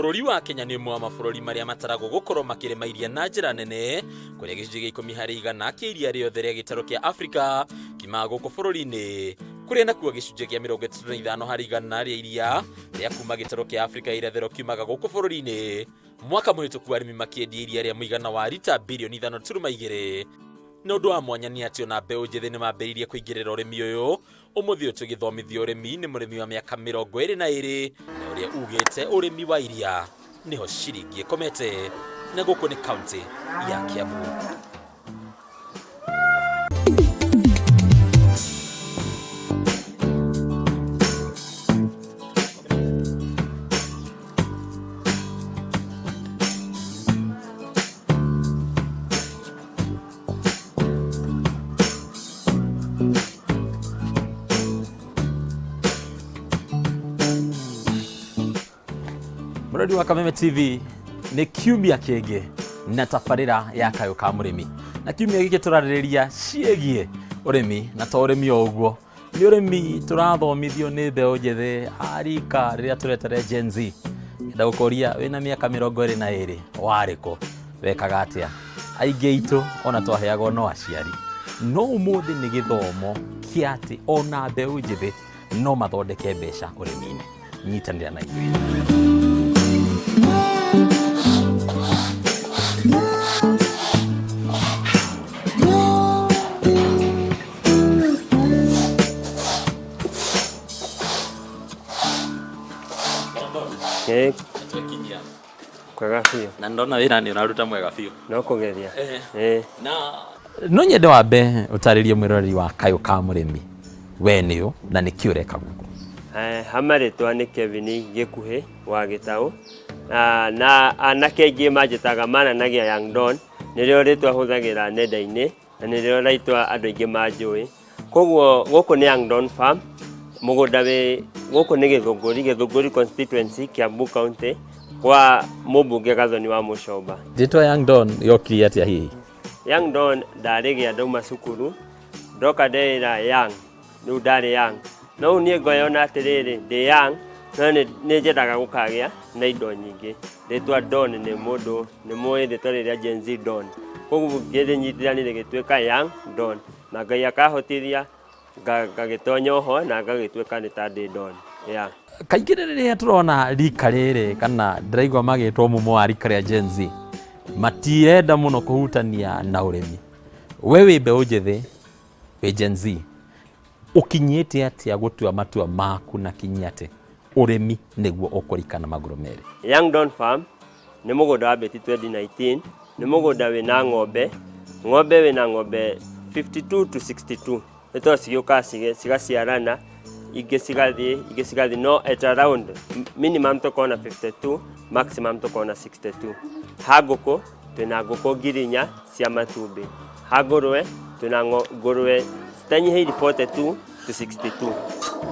Bũrũri wa Kenya nĩ ũmwe wa mabũrũri marĩa mataragwo gũkorwo makĩrĩma iria na njĩra nene, kũrĩa gĩcunjĩ gĩa 10% kĩa iria rĩothe rĩa gĩtarũ kĩa Afrika kiumaga gũkũ bũrũri-inĩ, kũrĩa nakuo gĩcunjĩ kĩa 35% rĩa iria rĩa kuma gĩtarũ kĩa Afrika irathĩro kiumaga gũkũ bũrũri-inĩ. Mwaka mũhĩtũku arĩmi makĩendia iria rĩa mũigana wa lita birioni 5.2. Na ũndũ wa mwanya nĩ atĩ ona mbeũ njĩthĩ nĩ mambĩrĩirie kũingĩrĩra ũrĩmi ũyũ. Ũmũthĩ ũyũ tũgĩthomithio ũrĩmi nĩ mũrĩmi wa mĩaka 22 na ũrĩa ugĩte ũrĩmi wa iria nĩho ciringi ĩkomete, na gũkũ nĩ kaunti ya Kiambu. Muradi wa Kameme TV nĩ kiumia kĩngĩ na tabarĩra ya Kayũ ka Mũrĩmi, na kiumia gĩkĩ tũrarĩrĩria ciĩgiĩ ũrĩmi, na to ũrĩmi o ũguo, nĩ ũrĩmi tũrathomithio nĩ mbeũ njĩthĩ arika rĩrĩa tũretere Gen Z. Ngenda gũkũria wĩna mĩaka 22 warĩ kũ, wekaga atĩa? Aingĩ itũ ona twaheagwo no aciari, no ũmũthĩ nĩ gĩthomo kĩa atĩ ona mbeũ njĩthĩ no mathondeke mbeca ũrĩmi-inĩ. Nyitanĩra na ithuĩ. Kwega biũ. Na ndona wĩra nĩ ũraruta mwega biũ. No kũgeria. Na no nyende wambe ũtarĩrie mwĩroreri wa Kayũ ka Mũrĩmi, we nĩũ na nĩkĩ ũreka gũkũ? Hamarĩtwa nĩ Kevin Gĩkuhĩ wa Gĩtaũ, na anake aingĩ manjĩtaga mananagia Young Don, nĩrĩo rĩtwa hũthagĩra nenda-inĩ na nĩrĩo rĩtwa andũ aingĩ manjũĩ. Koguo gũkũ nĩ Young Don Farm, mũgũnda gũkũ nĩ Gĩthũngũri constituency, Kiambu County, kwa mũmbunge Gathoni wa Mũchomba. Rĩtwa Young Don yokire atĩa hihi? Young Don ndarĩgĩa ndauma cukuru, ndoka ndĩra young, rĩu ndarĩ young. No niĩ ngoyona atĩrĩrĩ, ndĩ young, no nĩ njendaga gũkagĩa na indo nyingĩ. Rĩtwa Don nĩ mũndũ, nĩ mũĩ rĩtwa rĩrĩa Gen Z Don. Koguo ngĩrĩnyitithanire gĩtuĩka Young Don, na Ngai akahotithia ngagĩtonya oho na ngagĩtuĩka nĩ ta ndĩ Don. Kaingĩ rĩrĩa tũrona rika rĩrĩ kana ndĩraigua magĩtwo mũmũ wa rika rĩa Gen Z, matirenda mũno kũhutania na ũrĩmi. We wĩ mbeũ njĩthĩ, wĩ Gen Z, ũkinyĩte atĩa gũtua matua maku na kinya atĩ ũrĩmi nĩguo ũkũrika na magũrũ merĩ? Young Don Farm nĩ mũgũnda wa mbĩti 2019, nĩ mũgũnda wĩna ng'ombe wĩna ng'ombe 52 to 62. Nĩtwa cigĩũka cigaciarana, ingĩ cigathiĩ, no at around minimum tũkona 52, maximum tũkona 62. Ha ngũkũ twĩna ngũkũ 4,000 cia matumbĩ. Ha ngũrũwe twĩna ngũrũwe citanyihĩire 42 to 62.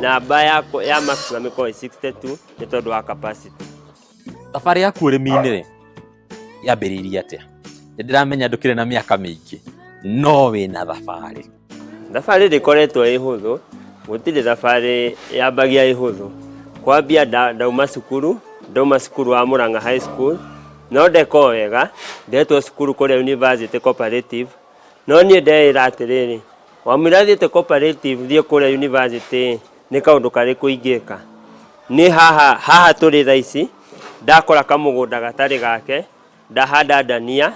Namba ya maximum ĩkorwo 62 nĩ tondũ wa capacity. Thabarĩ yaku ũrĩmi-inĩ yambĩrĩirie atĩa? Nĩndĩramenya ndũkĩrĩ na mĩaka mĩingĩ, no wĩna thabarĩ. Thabarĩ ndĩkoretwo ĩ hũthũ, gũtirĩ thabarĩ yambagia ĩ hũthũ. Kwambia ndauma cukuru wa Murang'a High School, no ndeka wega, ndetwo cukuru kũrĩa University Cooperative, no niĩ ndeĩra atĩrĩrĩ, wamũira thiĩte cooperative thiĩ kũrĩa university, nĩ kaũndũ karĩkũ ingĩka? Nĩ haha tũrĩ thaa ici, ndakora kamũgũnda gatarĩ gake, ndahanda ndania,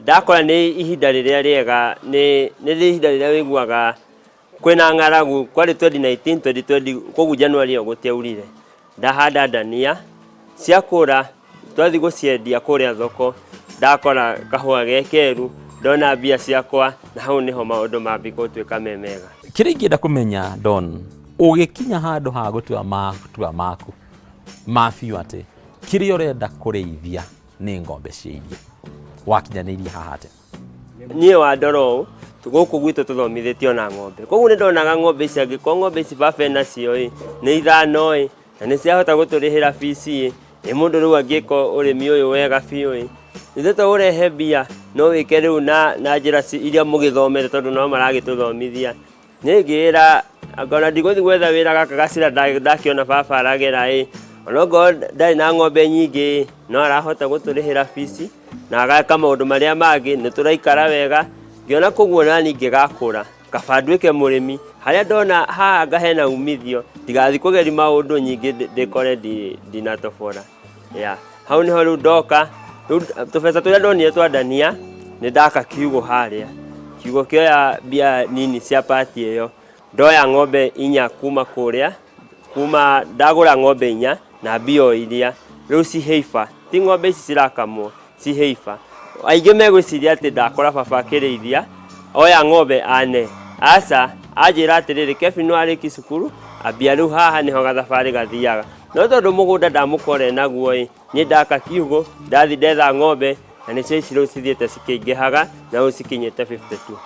ndakora nĩ ihinda rĩrĩa rĩega, nĩ ihinda rĩrĩa wĩiguaga kwĩna ng'aragu, kwarĩ 2019, 2020, koguo January gũtiaurire. Ndahanda ndania, ciakũra twathi gũciendia kũrĩa thoko, ndakora kahũa gekeru, ndona mbia ciakwa, na hau nĩho maũndũ mambi gũtuĩka me mega. Kĩrĩa ingĩenda kũmenya Don, ũgĩkinya handũ ha gũtua matua maku ma biũ atĩ kĩrĩa ũrenda kũrĩithia nĩ ng'ombe cia iria, wakinyanĩirie haha atĩa? Niĩ wa ndora ũũ, gũkũ gwitũ tũthomithĩtio na ng'ombe, koguo nĩ ndonaga ng'ombe ici angĩkorwo ng'ombe ici baba nacio nĩ 5 na nĩ ciahota gũtũrĩhĩra fees, mũndũ rĩu angĩka ũrĩmi ũyũ wega biũ, ithuĩ tũũrehe mbia, no wĩke rĩu na njĩra iria mũgĩthomete, tondũ no maragĩtũthomithia. Nĩ ngĩra ngona ndigũthiĩ gwetha wĩra gaka gacira ndakĩona baba aragera onogo ndari na ng'ombe nyingĩ no arahota gũtũrĩhĩra fees na agaka maũndũ marĩa mangĩ nĩ tũraikara wega ngĩona koguo nani ngĩgakũra kaba nduĩke mũrĩmi harĩa ndona haha hena umithio ndigathiĩ kũgeria maũndũ nyingĩ ndĩkore ndinatobora hau nĩho rĩu ndoka tũbeca tũrĩa ndonire twa ndania nĩ ndaka kiugũ harĩa kiugũ kĩoya mbia nini cia pati ĩyo ndoya ng'ombe 4 kuma kũrĩa kuma ndagũra ng'ombe 4 na mbia iria rĩu cihĩiba ti ng'ombe ici cirakamwo cihĩiba aingĩ megwĩciria atĩ ndakora baba akĩrĩithia oya ng'ombe ane aca anjĩra atĩrĩrĩ Kevin no arĩki cukuru ambia rĩu haha nĩho gathabarĩ gathiaga no tondũ mũgũnda ndamũkore naguo nĩ ndaka kiugũ ndathi ndetha ng'ombe na nĩcio ici rĩu cithiĩte cikĩingĩhaga na rĩu cikinyĩte 52.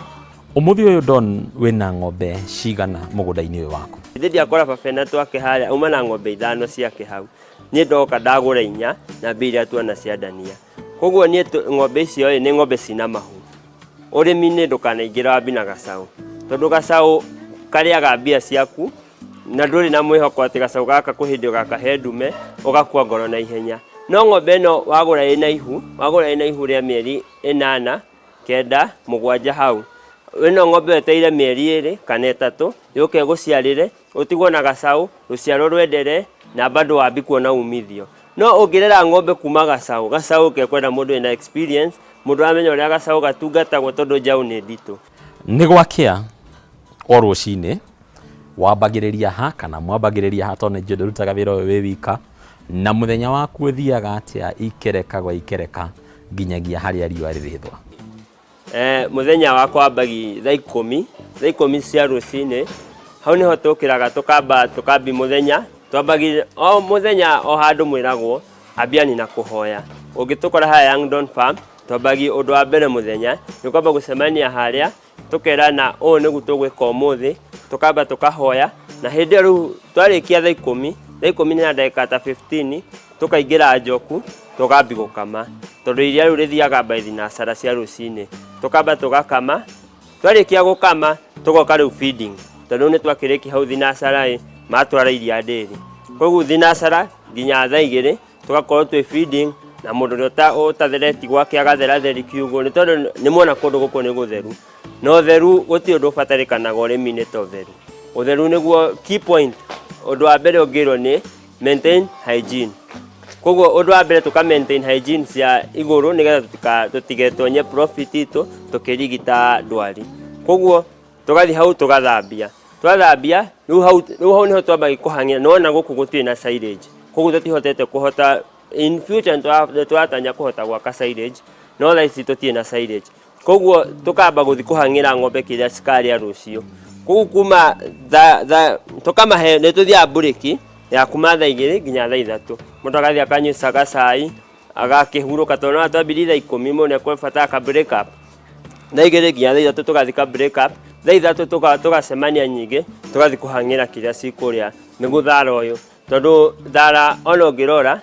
Ũmũthĩ ũyũ Don wĩna ng'ombe cigana mũgũnda-inĩ ũyũ waku? Ithĩ ndiakora baba ena twake harĩa uma na ng'ombe 5 ciake hau niĩ ndoka ndagũra 4 na mbia iria tuona cia ndania koguo niĩ ng'ombe icio nĩ ng'ombe cina mahu ũrĩmi-inĩ ndũkanaingĩra wambi na gacaũ tondũ gacaũ karĩaga mbia ciaku na ndũrĩ na mwĩhoko atĩ gacaũ gaka kũhĩndĩ gakahe ndume ũgakua ngoro na ihenya no ng'ombe ĩno wagũra ĩna ihu rĩa mĩeri 8 9 7 hau ĩno ng'ombe weteire mĩeri 2 kana 3 yũke gũciarĩre ũtigwo na gacaũ rũciaro rwendere na bado wambi kuona umithio no ũngĩrera ng'ombe kuma gacaũ kekwenda mũndũ ena experience mũndũ amenya ũrĩa gacaũ gatungatagwo tondũ njaũ nĩ nditũ. Nĩ gwakĩa o rũcinĩ wambagĩrĩria ha kana mwambagĩrĩria ha tondũ nĩ ndũrutaga wĩra ũyũ wĩ wika na mũthenya waku ũthiaga atĩa ikereka gwa ikereka nginyagia harĩa riũa rĩrĩthwa? Mũthenya wakwa wambagi thaa 10 cia rũcinĩ hau nĩho tũkĩraga tũkambi mũthenya twambagire o mũthenya o handũ mwĩragwo ambiani na kũhoya ũngĩtũkora haya Youngdon Farm twambagi ũndũ wa mbere mũthenya nĩ kwamba gũcemania harĩa tũkerana ũũ nĩguo tũgwĩka ũmũthĩ tũkamba tũkahoya na hĩndĩ ĩyo rĩu twarĩkia thaa 10 na ndagĩka ta 15 tũkaingĩra njoku tũkambi gũkama tondũ iria rĩu rĩthiaga by thinacara cia rũcinĩ tũkamba tũgakama twarĩkia gũkama tũgoka rĩu feeding tondũ nĩ twakĩrĩki hau thinacara matwara iria ndĩri koguo thinacara nginya thaa 2 tũgakorwo twĩ feeding na mũndũ ũrĩa ũtathereti gwake agatheratheri kiugũ nĩ tondũ nĩ muona kũndũ gũkũ nĩ gũtheru no theru gũtirĩ ũndũ ũbatarĩkanaga ũrĩmi-inĩ ta ũtheru nĩguo key point ũndũ wa mbere ũngĩrwo nĩ maintain hygiene koguo ũndũ wa mbere tũka maintain hygiene cia igũrũ nĩgetha tũtigetonye profit itũ tũkĩrigita ndwari koguo tũgathiĩ hau tũgathambia twathambia rĩu hau nĩho twambagia kũhang'ĩra nona gũkũ gũtirĩ na silage koguo tũtihotete kũhota in future tũratanya kũhota gwaka silage no thaa ici tũtirĩ na silage koguo tũkamba gũthiĩ kũhang'ĩra ng'ombe kĩrĩa cikarĩa rũciũ koguo kuma tũkamahe nĩ tũthiaga burĩki ya kuma thaa 2 nginya thaa 3 mũndũ agathiĩ akanyuica gacai agakĩhurũka tondũ no twambirie thaa 10 mũndũ nĩekũbatara ka break up thaa 2 nginya thaa 3 tũgathiĩ ka break up thaa 3 tũgacemania nyingĩ tũgathiĩ kũhang'ĩra kĩrĩa cikũrĩa nĩguo thara ũyũ tondũ thara ona ũngĩrora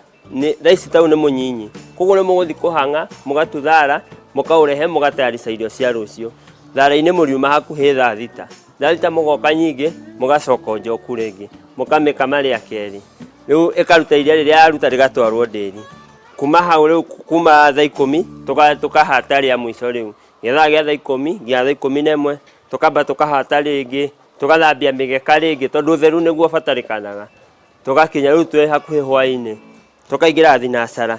thaa ici tau nĩ mũnyinyi koguo nĩ mũgũthiĩ kũhang'a mũgatuthara mũkaũrehe mũgatayarica irio cia rũciũ thara-inĩ mũriuma hakuhĩ thaa 6 mũgoka nyingĩ mũgacoka njoku rĩngĩ mũkamĩkama rĩa kerĩ rĩu ĩkaruta iria rĩrĩa yaruta rĩgatwarwo ndĩri kuma hau rĩu kuma thaa 10 tũkahata rĩa mũico rĩu gĩthaa gĩa thaa 10 nginya thaa 11 tũkamba tũkahata rĩngĩ tũgathambia mĩgeka rĩngĩ tondũ ũtheru nĩguo ũbatarĩkanaga tũgakinya rĩu twĩ hakuhĩ hwaĩ-inĩ tũkaingĩra thinacara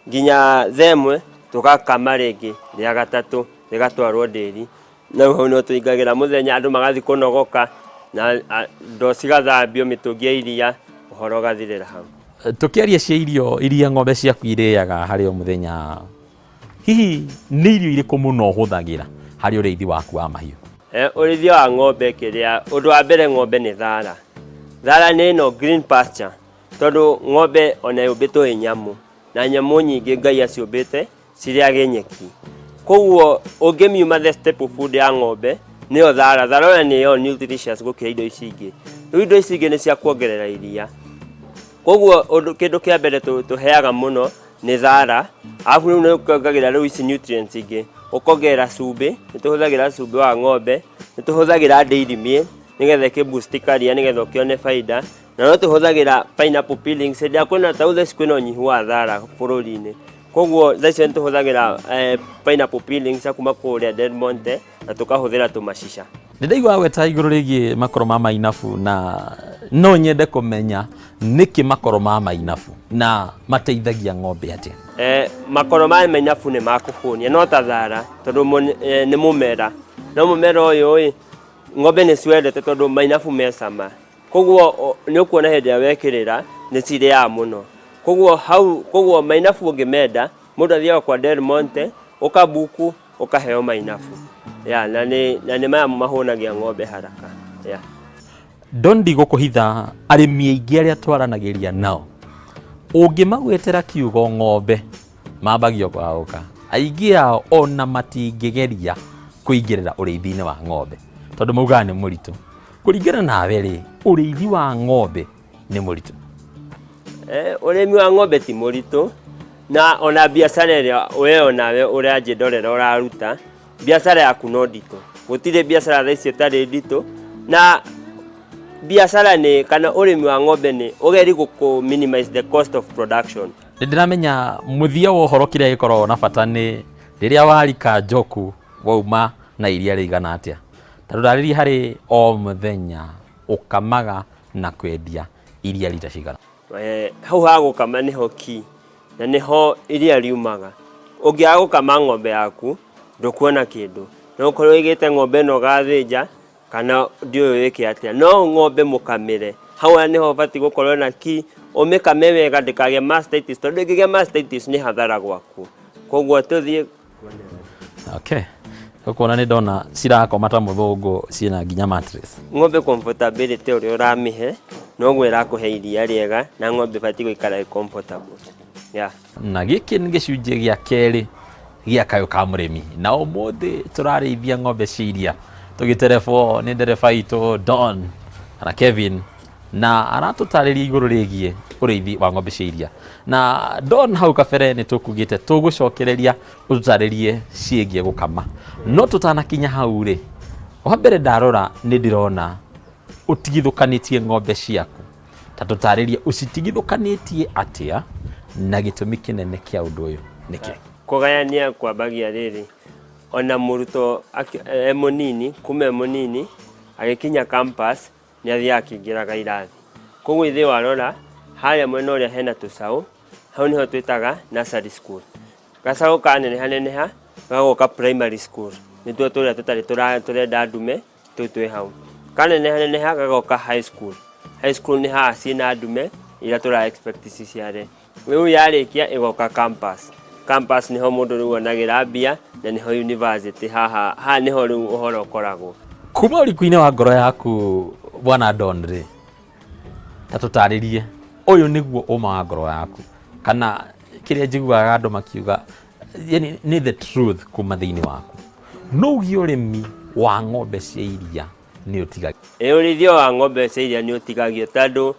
nginya thaa 1 tũgakama rĩngĩ rĩa gatatũ rĩgatwarwo ndĩri na hau nĩho tũingagĩra mũthenya andũ magathiĩ kũnogoka na ndo cigathambio mĩtũngi ya iria ũhoro ũgathirĩra hau. Tũkĩaria cia irio iria ng'ombe ciaku irĩaga harĩ o mũthenya hihi nĩ irio irĩkũ mũno ũhũthagĩra harĩ ũrĩithi waku wa mahiũ? Ũrĩithia wa ng'ombe kĩrĩa ũndũ wa mbere ng'ombe nĩ thara nĩ ĩno green pasture tondũ ng'ombe ona yũmbĩtwo ĩ nyamũ na nyamũ nyingĩ Ngai aciũmbĩte cirĩage nyeki koguo ũngĩmiuma the staple food ya ng'ombe nĩyo thara ona nĩyo nutritious gũkĩra indo ici ingĩ rĩu indo ici ingĩ nĩ cia kuongerera iria koguo kĩndũ kĩa mbere tũheaga mũno nĩ thara arabu rĩu nĩ ũkongagĩra rĩu ici nutrients ingĩ ũkongerera cumbĩ nĩ tũhũthagĩra cumbĩ wa ng'ombe nĩ tũhũthagĩra dairy meal nĩgetha ĩkĩboost karia nĩgetha ũkĩone baida na no tuhuthagira pineapple peelings ndia kwina tauthe kwina unyihu wa thara bururi-ini koguo thaici tuhuthagira pineapple peelings kuma kuria Del Monte na tukahuthira tumacica. Nindaigua weta iguru rigie makoro ma mainabu na no nyende kumenya niki makoro ma mainabu na mateithagia ng'ombe atia. Makoro ma mainabu ni makuhunia no ta thara tondu ni mumera no mumera uyu ng'ombe ni ciwendete tondu mainabu me cama koguo ni ukuona hindi ya wekirira ni ciria muno koguo mainabu ungimenda mundu athiaga kwa Del Monte ukabuku ukaheo mainabu na ni maya mahunagia ng'ombe haraka. Dondi gukuhitha arimi aingi aria twaranagiria nao ungimagwetera kiugo ng'ombe mambagio kwauka aingi ao ona matingigeria kuingirira uriithi-ini wa ng'ombe tondu maugaga ni muritu. Kuringana nawe ri uriithi wa ng'ombe ni muritu? Urimi wa ng'ombe ti muritu na ona biashara iria we nawe uria njindorera uraruta biashara yaku no nditu. Gutire biashara thaici itari nditu na biashara ni kana urimi wa ng'ombe ni ugeri guku minimize the cost of production. Ndiramenya muthia wa uhoro kiria gikorwo na bata ni riria warika njoku wauma na iria rigana atia. Taruraririe hari o muthenya ukamaga na kwendia iria lita cigana? Hau ha gukama niho ki na niho iria riumaga. Ungiaga gukama ng'ombe yaku ndukuona kindu no korwo igite ng'ombe no gathinja kana ndio wiki atia no ng'ombe mukamire hau niho bati gukorwo na ki umikame wega ndikage mastitis tondu ngigia mastitis ni hathara gwaku koguo tuthie. Okay, kuona ni ndona cirakoma ta muthungu ciina nginya mattress. Ng'ombe comfortability uri uramihe no gwe rakuhe iria riega na ng'ombe bati guikara comfortable. Na giki ni gicunjie gia keri gia kayo ka murimi na umuthi turarithia ng'ombe cia iria tugiterefo ni ndereba itu Don na Kevin na aratutariria iguru rigie uriithi wa ng'ombe cia iria. Na Don hau kabere ni tukugite tugucokereria ututaririe ciigie gukama no tutanakinya hau ri wa mbere ndarora ni ndirona utigithukanitie ng'ombe ciaku ta tutaririe ucitigithukanitie atia na gitumi kinene kia undu uyu niki? Kugayania kwambagia riri ona muruto munini kume munini agikinya campus ni athia akingiraga irathi koguo ithi warora haria mwena uria hena tucau hau niho twitaga nursery school. Gacau kaneneha gagoka primary school nituo turia tutari turenda ndume twi hau. Kaneneha gagoka high school. High school ni ha ciina ndume ira tura expect ciciare. Riu yarikia igoka campus. Campus niho mundu riu onagira mbia na niho university haha niho riu uhoro ukoragwo. Kuma uriku-ini wa ngoro yaku bwana Don ri ta tutaririe uyu niguo uma wa ngoro yaku kana kiria njiguaga andu makiuga yani ni the truth kuma thiini waku no ugi urimi wa ng'ombe cia iria ni utigagia? Urithio wa ng'ombe cia iria ni utigagio tondu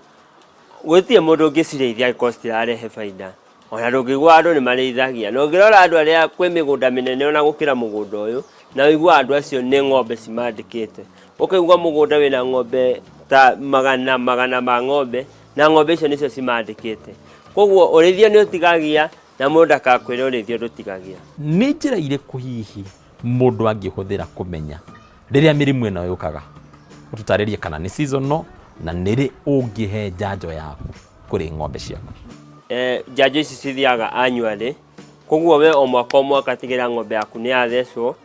gutie mundu ungicirithia cost irarehe faida ona ndungigua andu ni marithagia no ngirora andu aria kwi migunda minene ona gukira mugunda uyu na wigua andu acio ni ng'ombe cimandikite ukigua mugunda wina ng'ombe ta magana ma ng'ombe na ng'ombe icio nicio cimandikite koguo urithio ni utigagia na mundu akakwira urithio ndutigagia. Ni njira iriku hihi mundu angihuthira kumenya riria mirimu ino yukaga ututaririe kana ni seasonal na niri ungihe njanjo yaku kuri ng'ombe ciaku? Njanjo ici cithiaga annually koguo we o mwaka tigira ng'ombe yaku ni yathecwo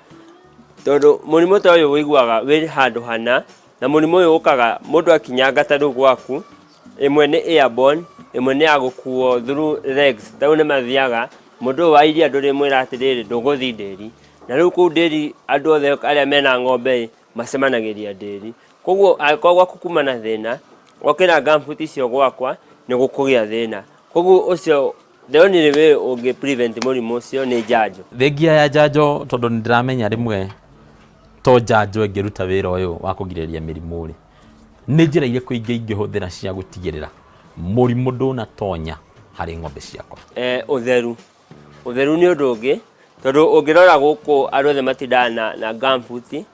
tondu murimu ta uyu wiguaga wi handu hana na murimu uyu ukaga mundu akinyanga ta riu gwaku imwe ni airborne imwe ni agukuo through legs tau ni mathiaga mundu wa iria nduri mwira atiriri nduguthi nderi na riu ku nderi andu othe aria mena ng'ombe macemanagiria nderi koguo gwaku kuma na thina okira gumboot icio gwakwa ni gukugia thina koguo ucio the only way ungi prevent murimu ucio ni njanjo. Thengia ya njanjo tondu ndiramenya rimwe to njanjo ingiruta wira uyu wa kugiriria mirimu ri ni njira iriku ingihuthira cia gutigirira murimu ndunatonya hari ng'ombe ciakwa? Utheru ni undu ungi tondu ungirora guku andu othe matindana na gumboot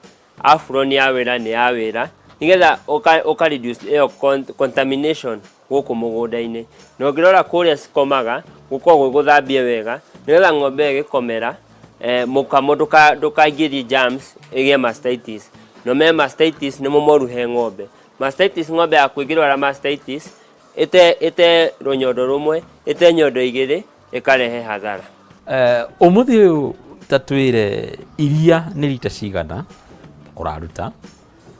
afro ni ya wira nigetha uka reduce contamination guku mugunda-ini. No ngirora kuria cikomaga gukorwo guthambie wega nigetha ng'ombe igikomera mukamo ndukaingĩrie germs igie mastitis. No me mastitis nimo moru he ng'ombe. Mastitis ng'ombe ya kwĩngĩrwara mastitis ite runyondo rumwe ite nyondo igĩrĩ ikarehe hathara. Umuthi uyu tatwire iria ni lita cigana uraruta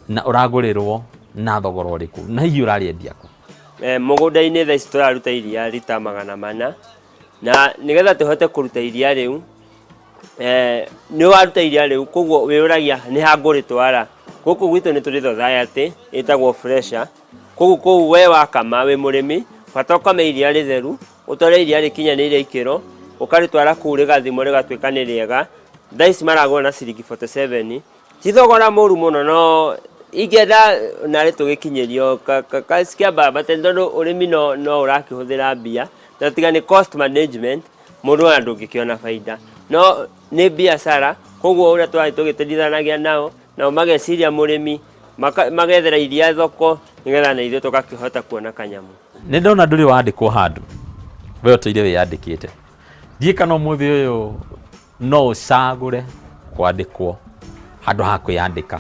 na uragurirwo na thogora uriku na hihi urariendia ku? Mugunda-ini tha ici turaruta iria lita 400 na nigetha tuhote kuruta iria riu ni waruta iria riu koguo wiyuragia ni ha nguritwara. Guku gwitu ni turi society itagwo fresher koguo we wakama we murimi bata ukame iria ritheru utore iria rikinyanĩire ikĩro ukaritwara kuu rigathimo rigatuĩka nĩ rĩega. Thaa ici maragũra na ciringi 47 ti thogora mũru mũno no ingĩenda narĩ tũgĩkinyĩrio kacikiamba bate tondũ ũrĩmi no ũrakĩhũthĩra mbia na tiga nĩ cost management mũndũ ona ndũngĩkĩona baida no nĩ biacara koguo ũrĩa twari tũgĩteithanagia nao nao mageciria mũrĩmi magethera iria thoko nigetha na ithuĩ tũgakĩhota kuona kanyamu. Nĩ ndona ndũrĩ wandĩkwo handũ we ũtũire wĩyandĩkĩte ndiĩ kana ũmũthĩ ũyũ no ũcagũre kwandĩkwo handũ ha kwĩyandĩka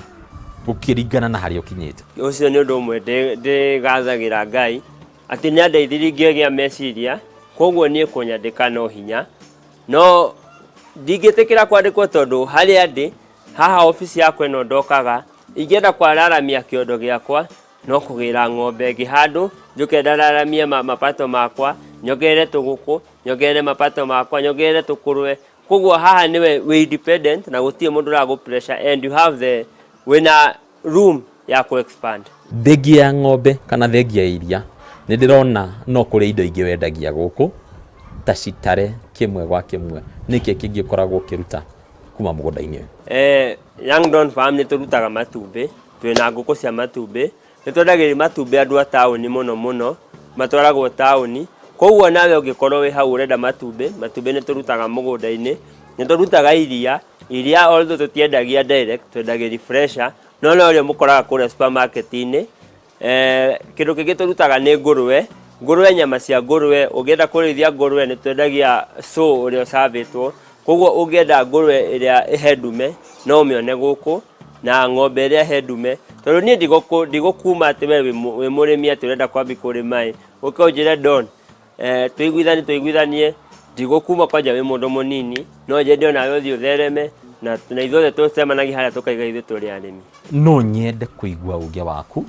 gũkĩringana na harĩa ũkinyĩte? Ũcio nĩ ũndũ ũmwe ndĩgathagĩra Ngai atĩ nĩ andeithirie ngĩgĩa meciria koguo niĩ kũnyandĩka no hinya no ndingĩtĩkĩra kwandĩkwo tondũ harĩa ndĩ haha ofici yakwa ĩno ndokaga ingĩenda kwararamia kĩondo gĩakwa no kũgĩra ng'ombe ĩngĩ handũ njoke ndararamie mapato makwa nyongerere tũgũkũ nyongerere mapato makwa nyongerere tũkũrwe koguo haha niwe we independent na gũtirĩ mũndũ ũragũ pressure and you have the wina room ya ku expand. Thengia ya ng'ombe kana thengia iria nĩ ndĩrona no kũrĩ indo ingĩ wendagia gũkũ ta citare kĩmwe gwa kĩmwe nĩkĩ kĩngĩkoragwo kĩruta kuma mũgũnda-inĩ ũyũ? Young Don Farm nĩ tũrutaga matumbĩ twĩna ngũkũ cia matumbĩ nĩ twendagĩria matumbĩ andũ a taũni mũno matwaragwo taũni koguo nawe ũngĩkorwo wĩ hau ũrenda matumbĩ nĩ tũrutaga mũgũnda-inĩ nĩ tũrutaga iria although tũtiendagia direct twendagĩria fresher no ũrĩa mũkoraga kũrĩa supermarket-inĩ. Kĩndũ kĩngĩ tũrutaga nĩ ngũrwe nyama cia ngũrwe ũngĩenda kũrĩithia ngũrwe nĩ twendagia so ũrĩa ũcabĩtwo koguo ũngĩenda ngũrwe ĩrĩa ĩhendume no ũmĩone gũkũ na ng'ombe ĩrĩa hendume tondũ niĩ ndigũkuma atĩ we wĩ mũrĩmi atĩ ũrenda kwambia kũrĩma ũke ũnjĩre Don tũiguithanie ndigũkuma kwanja wĩ mũndũ mũnini no nyende onawe ũthiĩ ũthereme na ithuothe tũcemanagia harĩa tũkaiga ithuĩ tũrĩ arĩmi. No nyende kũigua ũũgĩ waku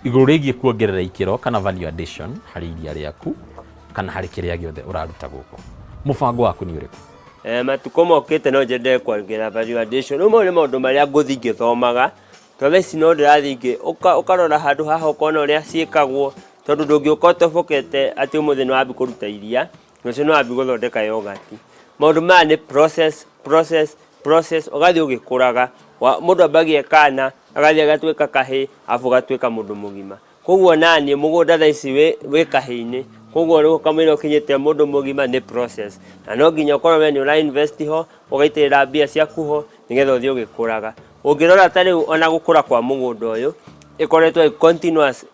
igũrũ rĩgiĩ kuongerera ikĩro kana value addition harĩ iria rĩaku kana harĩ kĩrĩa gĩothe ũraruta gũkũ. Mũbango waku nĩ ũrĩkũ? Matukũ mokĩte no nyende kuongerera value addition. Ũmwe nĩ maũndũ marĩa ngũthiĩ ngĩthomaga tondũ ici no ndĩrathiĩ ũkarora handũ haha ũkona ũrĩa ciĩkagwo tondũ ndũngĩũka ũtobokete atĩ ũmũthĩ nĩ wambi kũruta iria rũciũ nĩ wambi gũthondeka yogurt. Maũndũ maya nĩ process ũgathiĩ ũgĩkũraga mũndũ ambagia kana agathiĩ agatuĩka kahĩ afu gatuĩka mũndũ mũgima. Koguo naniĩ mũgũnda thaa ici wĩ kahĩ-inĩ koguo rĩu kamũira ũkinyĩte mũndũ mũgima nĩ process na no nginya ũkorwo we nĩ ũra invest ho ũgaitĩrĩra mbia ciaku ho nĩgetha ũthiĩ ũgĩkũraga. Ũngĩrora ta rĩu ona gũkũra kwa mũgũnda ũyũ ĩkoretwo continuous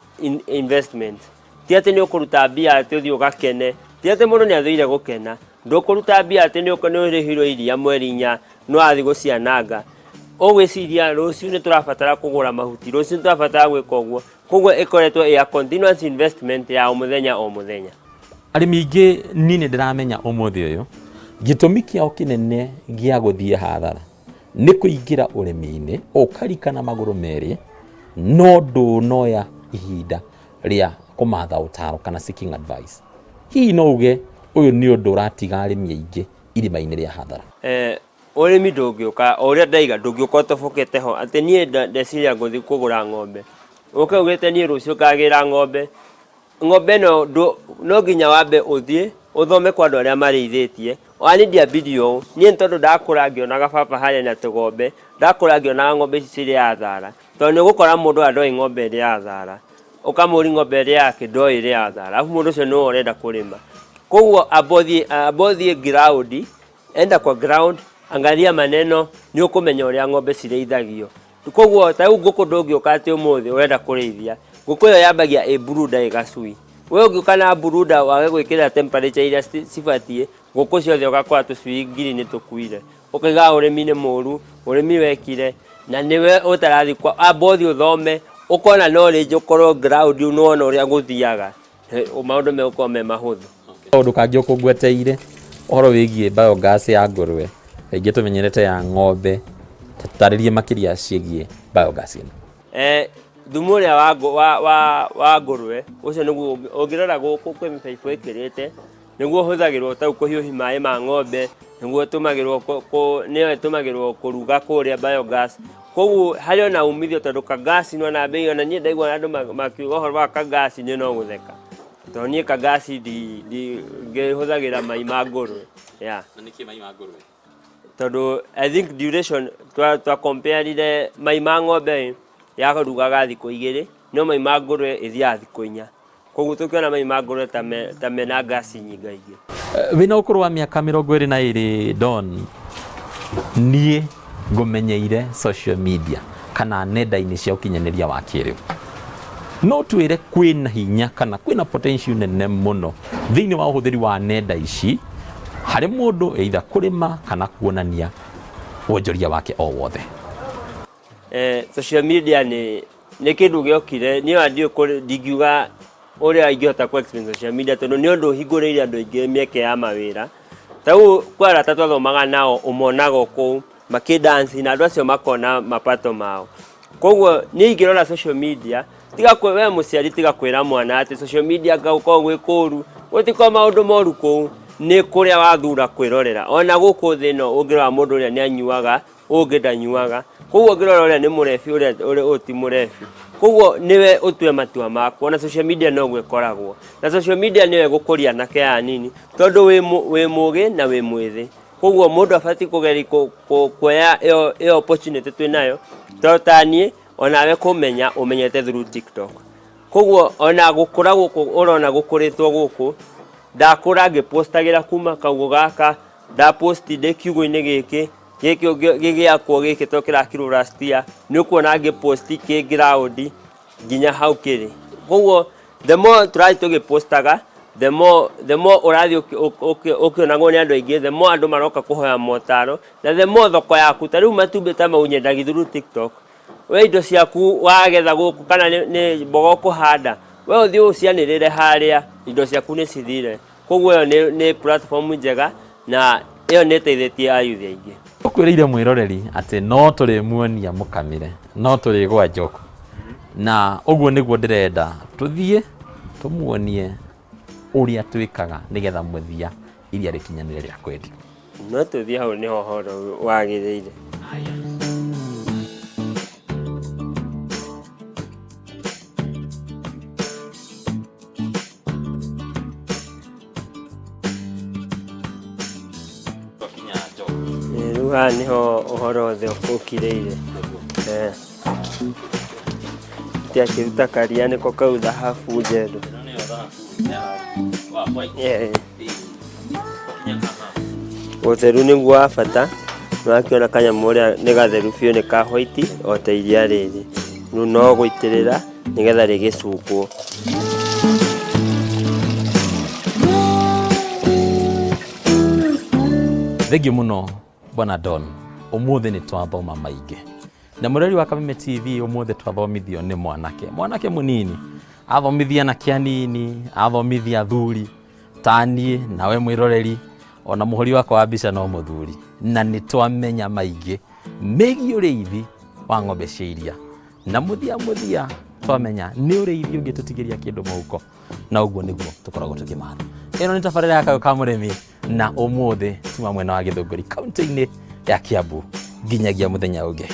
investment ti atĩ nĩ ũkũruta mbia atĩ ũthiĩ ũgakene ti atĩ mũndũ nĩ athũire gũkena ndũkũruta mbia atĩ nĩ ũrĩhirwo iria mweri 4 no athiĩ gũciananga ũgwĩciria rũciũ nĩ tũrabatara kũgũra mahuti rũciũ nĩ tũrabatara gwĩka ũguo koguo ĩkoretwo ĩa continuous investment ya o mũthenya. Arĩmi aingĩ niĩ nĩ ndĩramenya ũmũthĩ ũyũ gĩtũmi kĩao kĩnene gĩa gũthiĩ hathara nĩ kũingĩra ũrĩmi-inĩ ũkarikana magũrũ merĩ no ndũnoya ihinda rĩa kũmatha ũtaro kana seeking advice. Hihi no uge ũyũ nĩ ũndũ ũratiga arĩmi aingĩ irima-inĩ rĩa hathara? Ũrĩmi ndũngĩũka o ũrĩa ndaiga ndũngĩũka ũtobokete ho atĩ niĩ ndeciria ngũthiĩ kũgũra ng'ombe ũke ugĩte niĩ rũciũ ngagĩra ng'ombe ĩno no nginya wambe ũthiĩ ũthome kwa andũ arĩa marĩithĩtie wanĩndia video niĩ tondũ ndakũra ngĩonaga baba harĩa na tũgombe ndakũra ngĩonaga ng'ombe ici cirĩ hathara tondũ nĩ ũgũkora mũndũ ndoĩ ng'ombe ĩrĩ hathara ũkamũri ng'ombe ĩrĩ yake ndoĩ ĩrĩ hathara afu mũndũ ũcio nĩwe ũrenda kũrĩma koguo abothiĩ ground enda kwa ground angalia maneno nĩ ũkũmenya ũrĩa ng'ombe cirĩithagio Koguo ta ngũkũ ndũngĩũka atĩ ũmũthĩ ũrenda kũrĩithia, ngũkũ ĩyo yambagia ĩburuda ĩgacui. We ũngĩũka na buruda wage gwĩkĩra temperature iria cibatiĩ, ngũkũ ciothe ũgakora tũcui ngiri nĩ tũkuire. Ũkaiga ũrĩmi nĩ mũru, ũrĩmi wekire na nĩwe ũtarathi kwa abothi ũthome, ũkona knowledge, ũkorwo ground unaona ũrĩa gũthiaga, maũndũ megũkorwo me mahũthũ. Kaũndũ kangĩ ũkũngweteire ũhoro wĩgiĩ biogas ya ngũrwe, kaingĩ tũmenyerete ya ng'ombe, tarĩrie makĩria ciĩgiĩ biogas ĩno. Thumu ũrĩa wa ngũrwe ũcio nĩguo ũngĩrora gũkũ kwĩ mĩbaibũ ĩkĩrĩte, nĩguo ũhũthagĩrwo ta kũhiũhia maĩ ma ng'ombe, nĩguo nĩyo ĩtũmagĩrwo kũruga kũrĩa biogas. Koguo harĩ ona umithio tondũ kagasi no na mbei, ona niĩ ndaigua andũ makiuga ũhoro wa kagasi niĩ no gũtheka, tondũ niĩ kagasi ngĩhũthagĩra mai ma ngũrwe. Na nĩkĩ mai ma ngũrwe? Tondũ I think duration twa compareire mai ma ng'ombe yarugaga thikũ 2, no mai ma ngũrwe ĩthiaga thikũ 4. Koguo tũkiona mai ma ngũrwe ta mena gasi nyingaingĩ. Wĩna ũkũrũ wa mĩaka 22 Don, niĩ ngũmenyeire social media kana nenda-inĩ cia ũkinyanĩria wa kĩrĩu. No twĩre kwĩna hinya kana kwĩna potential nene mũno thĩinĩ wa ũhũthĩri wa nenda ici harĩ mũndũ either kũrĩma kana kuonania wonjoria wake o wothe. Social media nĩ kĩndũ gĩokire, niĩ ndingiuga ũrĩa ingĩhota ku explain social media tondũ nĩ ũndũ ũhingũrĩire andũ aingĩ mĩeke ya mawĩra. Ta rĩu kwa arata twathomaga nao ũmonaga kũu makĩdance na andũ acio makona mapato mao. Koguo niĩ ingĩrora social media, tiga we mũciari tiga kwĩra mwana atĩ social media gũkorwo gwĩ kũũru, gũtikorwo maũndũ moru kũu, nĩ kũrĩa wathura kwĩrorera. Ona gũkũ thĩ ĩno ũngĩrora mũndũ ũrĩa nĩ anyuaga, ũngĩ ndanyuaga. Koguo ũngĩrora ũrĩa nĩ mũrebi ũrĩa ti mũrebi, koguo niwe ũtue matua maku. Ona social media noguo ĩkoragwo, na social media nĩyo ĩgũkũria anake aya anini tondũ wĩ mũgĩ na wĩ mwĩthĩ. Koguo mũndũ abatiĩ kũgeria kuoya ĩyo opportunity twĩnayo, tondũ ta niĩ onawe kũmenya ũmenyete through TikTok. Koguo ona gũkũra gũkũ ũrona gũkũrĩtwo gũkũ, ndakũra ngĩpostagĩra kuma kaugũ gaka, ndaposti ndĩ kiugũ-inĩ gĩkĩ gĩgĩakwo gĩkĩ to kĩrakirwo last year, nĩ ũkuona ngĩposti kĩ ground nginya hau kĩrĩ. Koguo the more tũrathiĩ tũgĩpostaga, the more ũrathiĩ ũkĩonagwo nĩ andũ aingĩ, the more andũ maroka kũhoya motaro, na the more thoko yaku. Ta rĩu matumbĩ ta mau nyendagi through TikTok, we indo ciaku wagetha gũkũ kana nĩ mboga ũkũhanda, we ũthiĩ ũcianĩrĩre harĩa, indo ciaku nĩ cithire. Koguo ĩyo nĩ platform njega na ĩyo nĩ ĩteithĩtie ayuthi aingĩ. Ũkwĩrĩire mwĩroreri atĩ no tũrĩmuonia mũkamĩre, no tũrĩgwa njoku, na ũguo nĩguo ndĩrenda tũthiĩ tũmuonie ũrĩa twĩkaga nĩgetha mũthia iria rĩkinyanĩre rĩa kwendia. No tũthiĩ hau nĩho ũhoro wagĩrĩire. Rĩu haha nĩho ũhoro wothe ũkĩrĩire. Akĩruta karia nĩko kau thahabu njerũ. Ũtheru nĩguo wa bata, nĩwakiona kanyamũ ũrĩa nĩ gatheru biũ nĩ ka white o ta iria rĩrĩ. Rĩu no gũitĩrĩra nĩgetha rĩgĩcungwo. Thengiũ mũno Bwana Don, ũmũthĩ nĩ twathoma maingĩ. Na mũrori wa Kameme TV ũmũthĩ twathomithio nĩ mwanake mũnini. Athomithia na kĩanini, athomithia athuri, ta niĩ nawe mwĩroreri, ona mũhori wakwa wa mbica no mũthuri. Na nĩ twamenya maingĩ megiĩ ũrĩithi wa ng'ombe cia iria. Na mũthia twamenya nĩ ũrĩithi ũngĩtũtigĩria kĩndũ mũhuko. Na ũguo nĩguo tũkoragwo tũkĩmathana. Ĩno nĩ tabarĩra ya Kayũ ka mũrĩmi, na ũmũthĩ tuma mwena wa Gĩthũngũri kaunti-inĩ ya Kiambu. Nginyagia mũthenya ũngĩ.